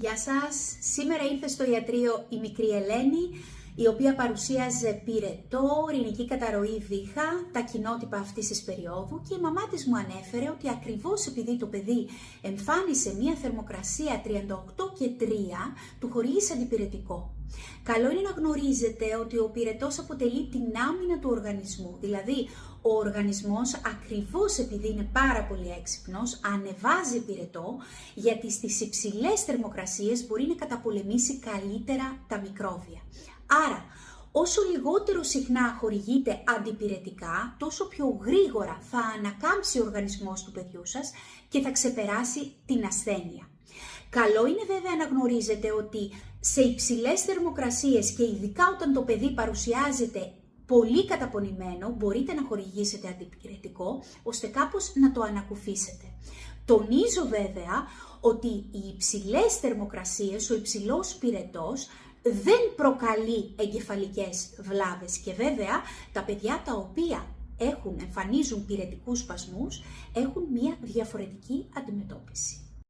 Γεια σας, σήμερα ήρθε στο ιατρείο η μικρή Ελένη, η οποία παρουσίαζε πυρετό, ορεινική καταρροή βήχα, τα κοινότυπα αυτής της περίοδου, και η μαμά της μου ανέφερε ότι ακριβώς επειδή το παιδί εμφάνισε μία θερμοκρασία 38 και 3, του χορήγησε αντιπυρετικό. Καλό είναι να γνωρίζετε ότι ο πυρετός αποτελεί την άμυνα του οργανισμού, δηλαδή ο οργανισμός ακριβώς επειδή είναι πάρα πολύ έξυπνος ανεβάζει πυρετό, γιατί στις υψηλές θερμοκρασίες μπορεί να καταπολεμήσει καλύτερα τα μικρόβια. Άρα, όσο λιγότερο συχνά χορηγείτε αντιπυρετικά, τόσο πιο γρήγορα θα ανακάμψει ο οργανισμός του παιδιού σας και θα ξεπεράσει την ασθένεια. Καλό είναι βέβαια να γνωρίζετε ότι σε υψηλές θερμοκρασίες και ειδικά όταν το παιδί παρουσιάζεται πολύ καταπονημένο, μπορείτε να χορηγήσετε αντιπυρετικό, ώστε κάπως να το ανακουφίσετε. Τονίζω βέβαια ότι οι υψηλές θερμοκρασίες, ο υψηλός πυρετός δεν προκαλεί εγκεφαλικές βλάβες και βέβαια τα παιδιά τα οποία εμφανίζουν πυρετικούς σπασμούς έχουν μια διαφορετική αντιμετώπιση.